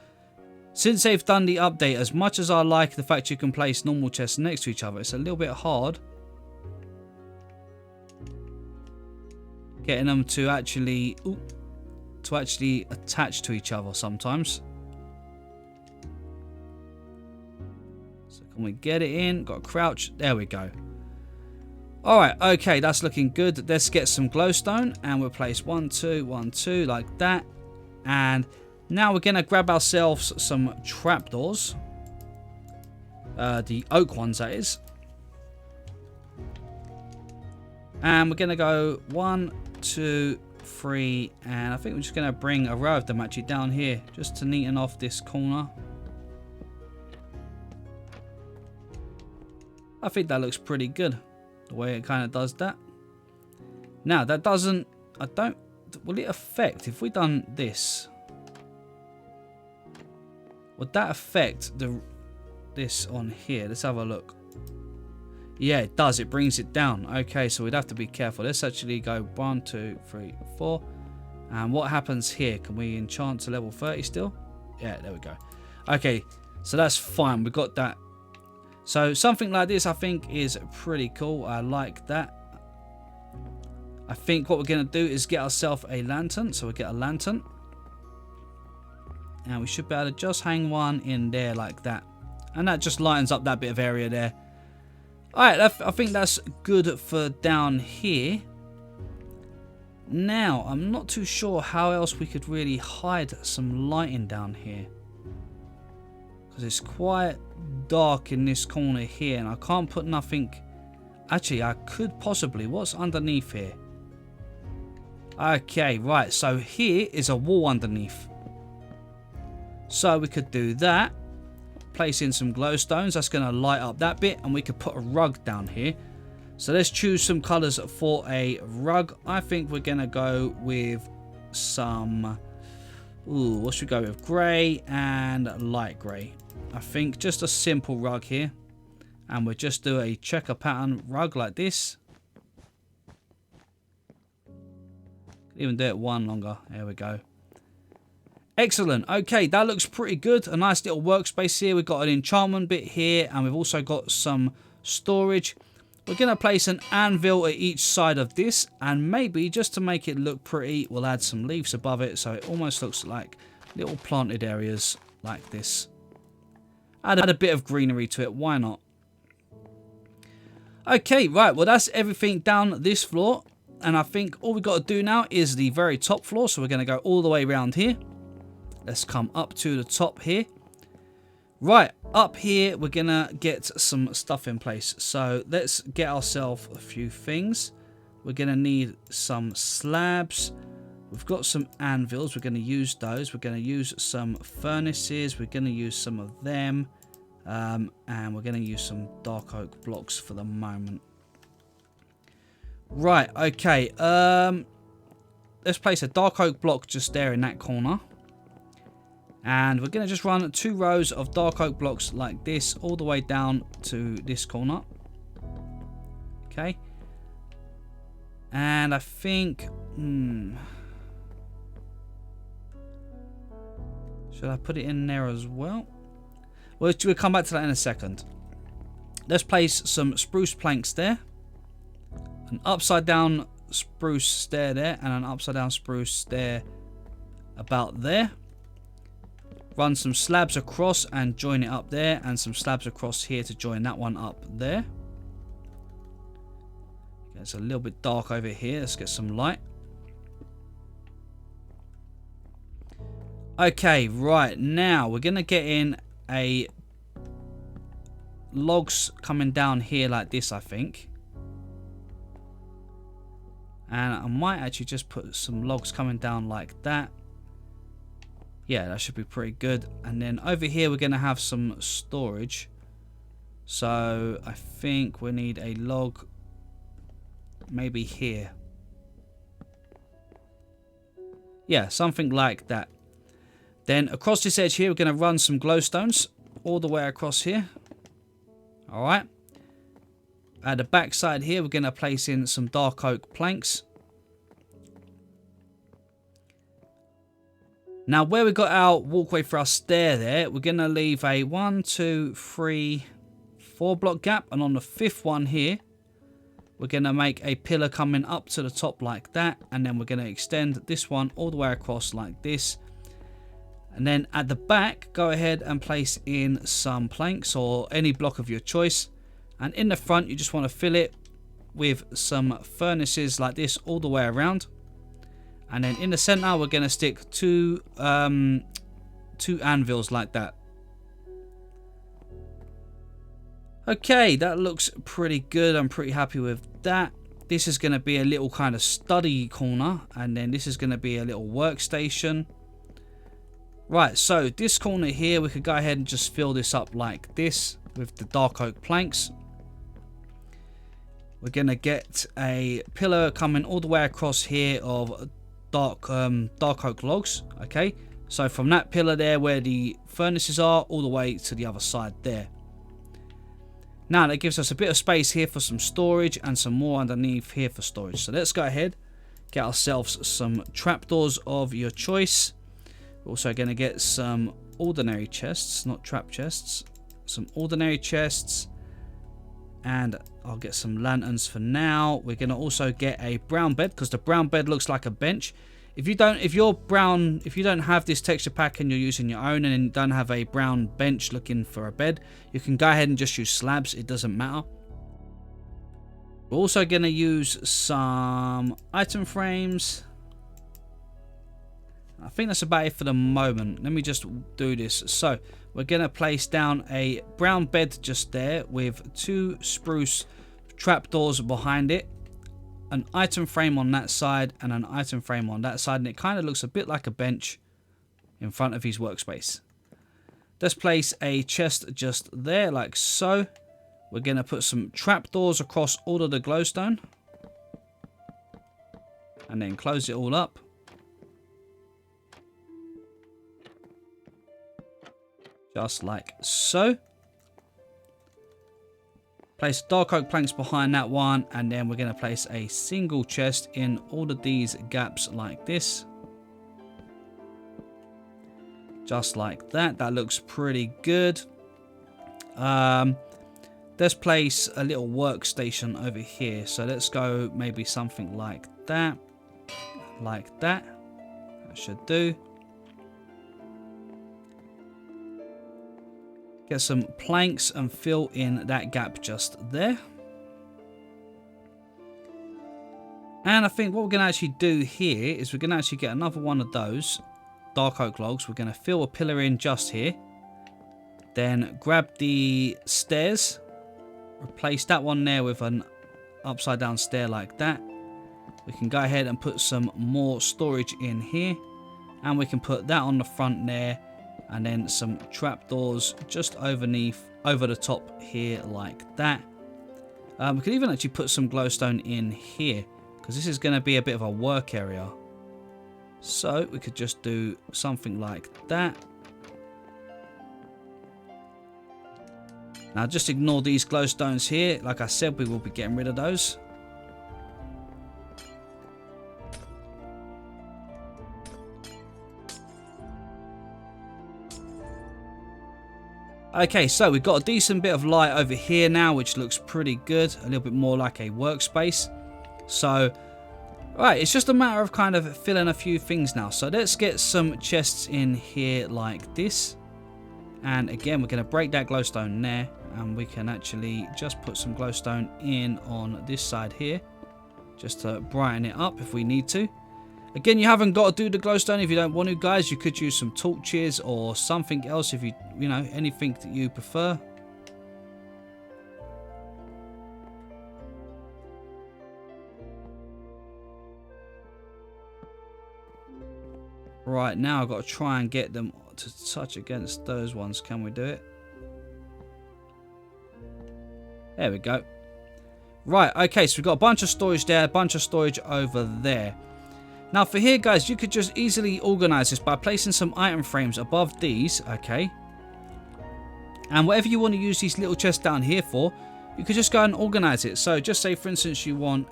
Since they've done the update, as much as I like the fact you can place normal chests next to each other, it's a little bit hard getting them to actually attach to each other sometimes. So can we get it in? Got to crouch. There we go. Alright, okay, that's looking good. Let's get some glowstone and we'll place 1, 2, 1, 2 like that. And now we're going to grab ourselves some trapdoors. The oak ones, that is. And we're going to go 1, 2, 3. And I think we're just going to bring a row of them actually down here. Just to neaten off this corner. I think that looks pretty good. The way it kind of does that. Now, that doesn't... Will it affect... If we done this... Would that affect this on here? Let's have a look. Yeah, it does. It brings it down. Okay, so we'd have to be careful. Let's actually go 1, 2, 3, 4. And what happens here? Can we enchant to level 30 still? Yeah, there we go. Okay, so that's fine. We got that. So something like this I think is pretty cool. I like that. I think what we're going to do is get ourselves a lantern. So we'll get a lantern. And we should be able to just hang one in there like that. And that just lightens up that bit of area there. Alright, I think that's good for down here. Now, I'm not too sure how else we could really hide some lighting down here. Because it's quite dark in this corner here. And I can't put nothing... Actually, I could possibly... What's underneath here? Okay, right. So here is a wall underneath. So we could do that. Place in some glowstones. That's going to light up that bit. And we could put a rug down here. So let's choose some colours for a rug. I think we're going to go with some... Ooh, what should we go with? Grey and light grey. I think just a simple rug here. And we'll just do a checker pattern rug like this. Even do it one longer. There we go. Excellent. Okay, that looks pretty good. A nice little workspace here. We've got an enchantment bit here. And we've also got some storage. We're going to place an anvil at each side of this. And maybe, just to make it look pretty, we'll add some leaves above it. So it almost looks like little planted areas like this. Add a bit of greenery to it. Why not? Okay, right. Well, that's everything down this floor. And I think all we've got to do now is the very top floor. So we're going to go all the way around here. Let's come up to the top here. Right, up here, we're going to get some stuff in place. So let's get ourselves a few things. We're going to need some slabs. We've got some anvils. We're going to use those. We're going to use some furnaces. We're going to use some of them. And we're going to use some dark oak blocks for the moment. Right, okay. Let's place a dark oak block just there in that corner. And we're going to just run 2 rows of dark oak blocks like this all the way down to this corner. Okay. And I think... should I put it in there as well? We'll come back to that in a second. Let's place some spruce planks there. An upside down spruce stair there. And an upside down spruce stair about there. Run some slabs across and join it up there. And some slabs across here to join that one up there. Okay, it's a little bit dark over here. Let's get some light. Okay, right, now we're going to get in a logs coming down here like this, I think. And I might actually just put some logs coming down like that. Yeah, that should be pretty good. And then over here we're going to have some storage. So I think we need a log maybe here. Yeah, something like that. Then across this edge here we're going to run some glowstones all the way across here. Alright. At the back side here we're going to place in some dark oak planks. Now where we got our walkway for our stair there, we're going to leave a 1, 2, 3, 4 block gap, and on the 5th one here we're going to make a pillar coming up to the top like that, and then we're going to extend this one all the way across like this. And then at the back go ahead and place in some planks or any block of your choice, and in the front you just want to fill it with some furnaces like this all the way around. And then in the center we're going to stick two anvils like that. Okay, that looks pretty good. I'm pretty happy with that. This is going to be a little kind of study corner, and then this is going to be a little workstation. Right, so this corner here we could go ahead and just fill this up like this with the dark oak planks. We're going to get a pillar coming all the way across here of dark oak logs. Okay, so from that pillar there where the furnaces are all the way to the other side there. Now that gives us a bit of space here for some storage and some more underneath here for storage. So let's go ahead, get ourselves some trapdoors of your choice. We're also going to get some ordinary chests, not trap chests, some ordinary chests, and I'll get some lanterns for now. We're going to also get a brown bed because the brown bed looks like a bench. If you don't have this texture pack and you're using your own and don't have a brown bench looking for a bed, you can go ahead and just use slabs. It doesn't matter. We're also going to use some item frames. I think that's about it for the moment. Let me just do this. So we're going to place down a brown bed just there with 2 spruce trapdoors behind it, an item frame on that side and an item frame on that side, and it kind of looks a bit like a bench in front of his workspace. Let's place a chest just there like so. We're going to put some trapdoors across all of the glowstone and then close it all up. Just like so. Place dark oak planks behind that one, and then we're going to place a single chest in all of these gaps like this. Just like that. That looks pretty good. Let's place a little workstation over here. So let's go maybe something like that. Like that. That should do. Get some planks and fill in that gap just there. And I think what we're going to actually do here is we're going to actually get another one of those dark oak logs. We're going to fill a pillar in just here. Then grab the stairs. Replace that one there with an upside down stair like that. We can go ahead and put some more storage in here. And we can put that on the front there. And then some trapdoors just over the top here like that. We could even actually put some glowstone in here, because this is going to be a bit of a work area. So we could just do something like that. Now just ignore these glowstones here. Like I said, we will be getting rid of those. Okay, so we've got a decent bit of light over here now, which looks pretty good. A little bit more like a workspace. So, right, it's just a matter of kind of filling a few things now. So let's get some chests in here like this. And again, we're going to break that glowstone there. And we can actually just put some glowstone in on this side here, just to brighten it up if we need to. Again, you haven't got to do the glowstone if you don't want to, guys. You could use some torches or something else if you know, anything that you prefer. Right, now I've got to try and get them to touch against those ones. Can we do it? There we go. Right, okay, so we've got a bunch of storage there, a bunch of storage over there. Now for here, guys, you could just easily organize this by placing some item frames above these, okay? And whatever you want to use these little chests down here for, you could just go and organize it. So just say, for instance, you want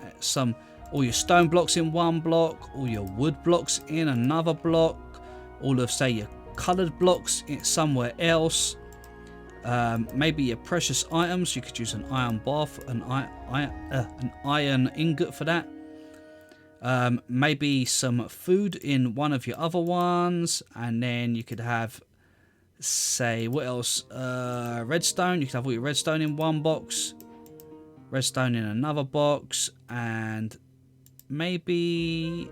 all your stone blocks in one block, all your wood blocks in another block, all of, say, your colored blocks in somewhere else. Maybe your precious items, you could use an iron bar, an iron ingot for that. Maybe some food in one of your other ones, and then you could have, say, what else? Redstone. You could have all your redstone in one box, redstone in another box, and maybe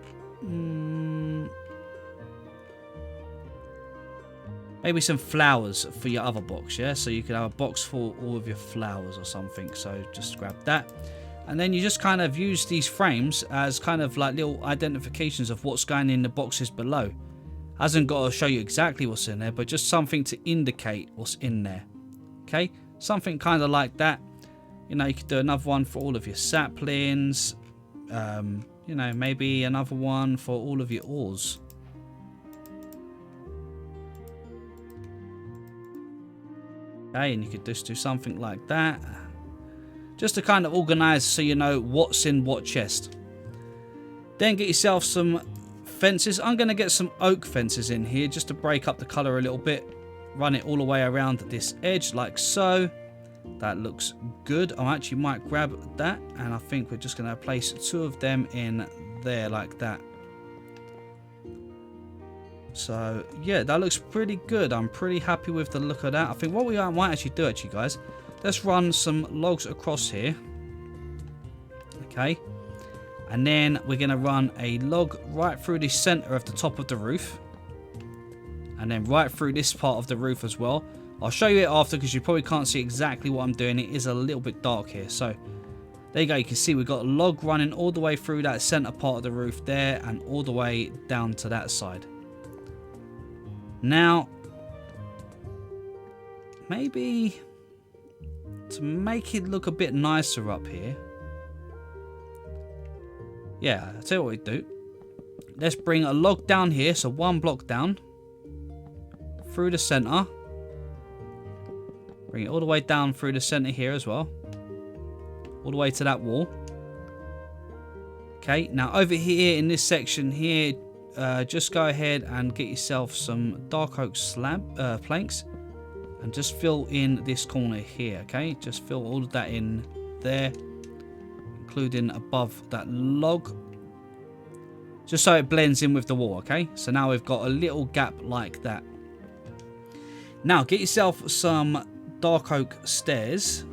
maybe some flowers for your other box, yeah? So you could have a box for all of your flowers or something. So just grab that. And then you just kind of use these frames as kind of like little identifications of what's going in the boxes below. Hasn't got to show you exactly what's in there, but just something to indicate what's in there. Okay? Something kind of like that. You know, you could do another one for all of your saplings. You know, maybe another one for all of your ores. Okay, and you could just do something like that. Just to kind of organize so you know what's in what chest. Then get yourself some fences. I'm going to get some oak fences in here just to break up the color a little bit. Run it all the way around this edge like so. That looks good. I actually might grab that, and I think we're just going to place 2 of them in there like that. So yeah, that looks pretty good. I'm pretty happy with the look of that. I think what we might actually do, guys, let's run some logs across here. Okay. And then we're going to run a log right through the center of the top of the roof. And then right through this part of the roof as well. I'll show you it after because you probably can't see exactly what I'm doing. It is a little bit dark here. So there you go. You can see we've got a log running all the way through that center part of the roof there and all the way down to that side. Now, maybe to make it look a bit nicer up here. Yeah, I'll tell you what we do. Let's bring a log down here. So 1 block down. Through the center. Bring it all the way down through the center here as well. All the way to that wall. Okay, now over here in this section here, just go ahead and get yourself some dark oak planks. And just fill in this corner here, okay? Just fill all of that in there. Including above that log. Just so it blends in with the wall, okay? So now we've got a little gap like that. Now, get yourself some dark oak stairs.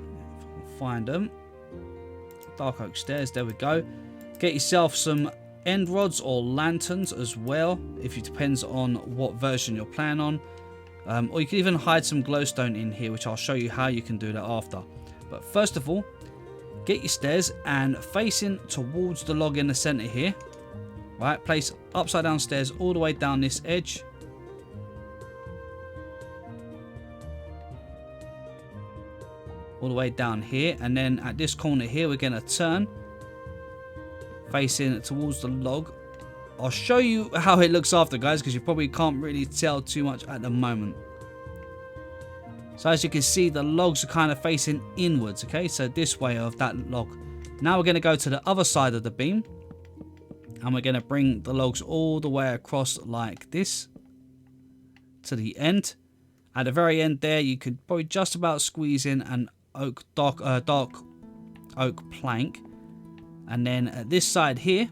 Find them. Dark oak stairs, there we go. Get yourself some end rods or lanterns as well, if it depends on what version you're playing on. Or you can even hide some glowstone in here, which I'll show you how you can do that after. But first of all, get your stairs and facing towards the log in the center here. Right, place upside down stairs all the way down this edge. All the way down here, and then at this corner here we're going to turn facing towards the log. I'll show you how it looks after, guys, because you probably can't really tell too much at the moment. So as you can see, the logs are kind of facing inwards, okay? So this way of that log. Now we're going to go to the other side of the beam. And we're going to bring the logs all the way across like this. To the end. At the very end there, you could probably just about squeeze in an dark oak plank. And then at this side here.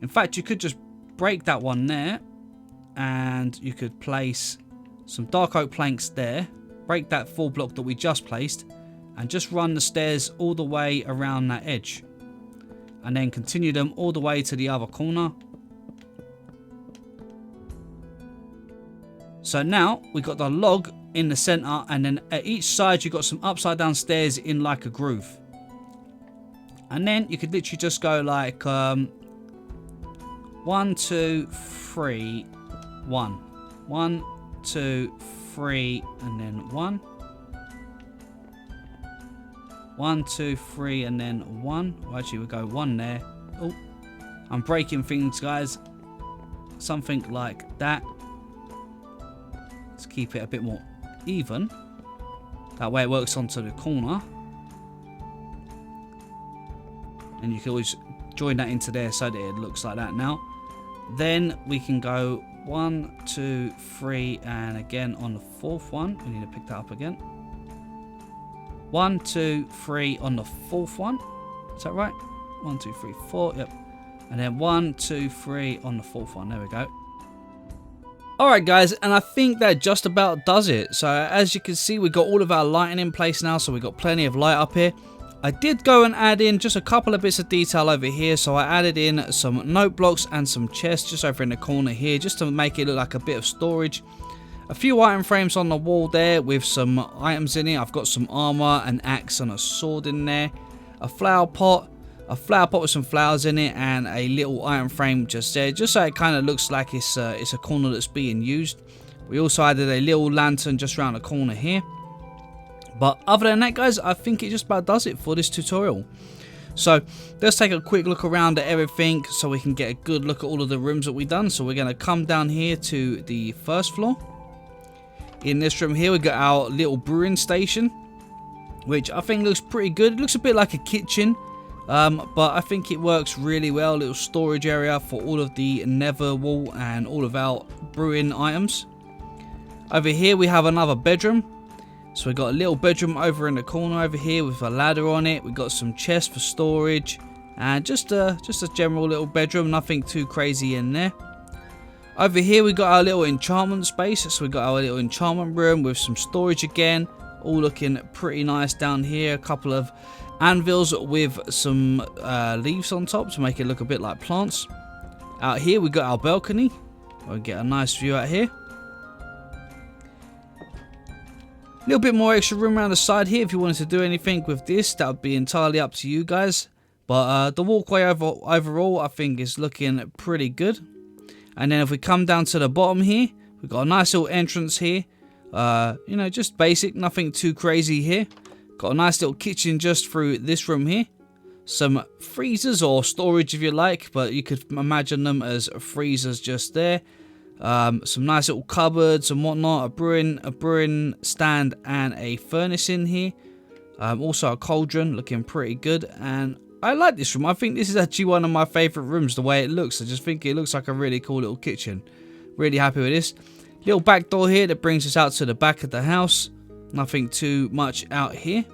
In fact, you could just break that one there. And you could place some dark oak planks there. Break that 4 block that we just placed. And just run the stairs all the way around that edge. and then continue them all the way to the other corner. So now we've got the log in the center, and then at each side you've got some upside down stairs in like a groove. And then you could literally just go like 1, 2, 3, 1, 1, 2, 3, and then 1, 1, 2, 3, and then 1. Well, actually, we'll go 1 there. Oh, I'm breaking things, guys. Something like that. Let's keep it a bit more even. That way it works onto the corner. And you can always join that into there so that it looks like that now. Then we can go 1, 2, 3, and again on the fourth one. We need to pick that up again. 1, 2, 3 on the fourth one. Is that right? 1, 2, 3, 4. Yep. And then 1, 2, 3 on the fourth one. There we go. Alright guys, and I think that just about does it. So as you can see, we've got all of our lighting in place now, so we've got plenty of light up here. I did go and add in just a couple of bits of detail over here. So I added in some note blocks and some chests just over in the corner here, just to make it look like a bit of storage. A few item frames on the wall there with some items in it. I've got some armor, an axe and a sword in there. A flower pot with some flowers in it, and a little item frame just there, just so it kind of looks like it's a corner that's being used. We also added a little lantern just around the corner here. But other than that, guys, I think it just about does it for this tutorial. So let's take a quick look around at everything so we can get a good look at all of the rooms that we've done. So we're going to come down here to the first floor. In this room here, we got our little brewing station, which I think looks pretty good. It looks a bit like a kitchen, but I think it works really well. A little storage area for all of the nether wool and all of our brewing items. Over here, we have another bedroom. So we've got a little bedroom over in the corner over here with a ladder on it. We've got some chests for storage, and just a general little bedroom, nothing too crazy in there. Over here we got our little enchantment space, so we got our little enchantment room with some storage again, all looking pretty nice down here. A couple of anvils with some leaves on top to make it look a bit like plants. Out here we got our balcony. We'll get a nice view out here. A little bit more extra room around the side here if you wanted to do anything with this. That would be entirely up to you guys. But the walkway overall I think is looking pretty good. And then if we come down to the bottom here, we've got a nice little entrance here. You know, just basic, nothing too crazy here. Got a nice little kitchen just through this room here. Some freezers or storage if you like, but you could imagine them as freezers just there. Some nice little cupboards and whatnot, a brewing stand and a furnace in here. Also a cauldron, looking pretty good, and I like this room. I think this is actually one of my favourite rooms, the way it looks. I just think it looks like a really cool little kitchen. Really happy with this. Little back door here that brings us out to the back of the house. Nothing too much out here.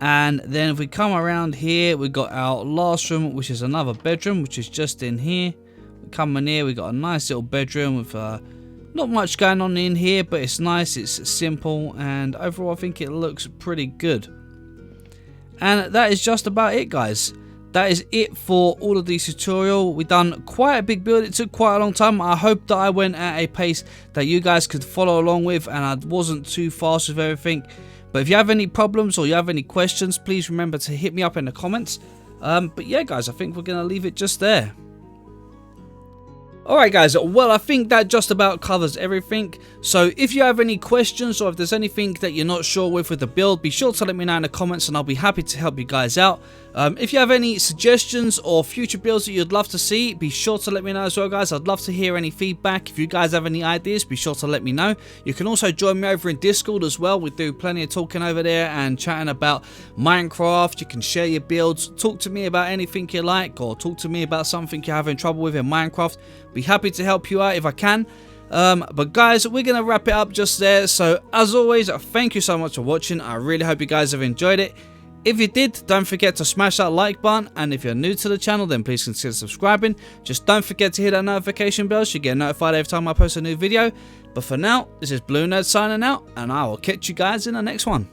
And then if we come around here, we've got our last room, which is another bedroom, which is just in here. We come in here, we've got a nice little bedroom with not much going on in here, but it's nice, it's simple, and overall I think it looks pretty good. And that is just about it, guys. That is it for all of these tutorial. We've done quite a big build. It took quite a long time. I hope that I went at a pace that you guys could follow along with, and I wasn't too fast with everything. But if you have any problems or you have any questions, please remember to hit me up in the comments. But yeah, guys, I think we're going to leave it just there. Alright guys, well I think that just about covers everything. So if you have any questions or if there's anything that you're not sure with the build, be sure to let me know in the comments and I'll be happy to help you guys out. If you have any suggestions or future builds that you'd love to see, be sure to let me know as well, guys. I'd love to hear any feedback. If you guys have any ideas, be sure to let me know. You can also join me over in Discord as well. We do plenty of talking over there and chatting about Minecraft. You can share your builds, talk to me about anything you like, or talk to me about something you're having trouble with in Minecraft. Be happy to help you out if I can. But guys, we're going to wrap it up just there. So as always, thank you so much for watching. I really hope you guys have enjoyed it. If you did, don't forget to smash that like button, and if you're new to the channel, then please consider subscribing. Just don't forget to hit that notification bell so you get notified every time I post a new video. But for now, this is BlueNerd signing out, and I will catch you guys in the next one.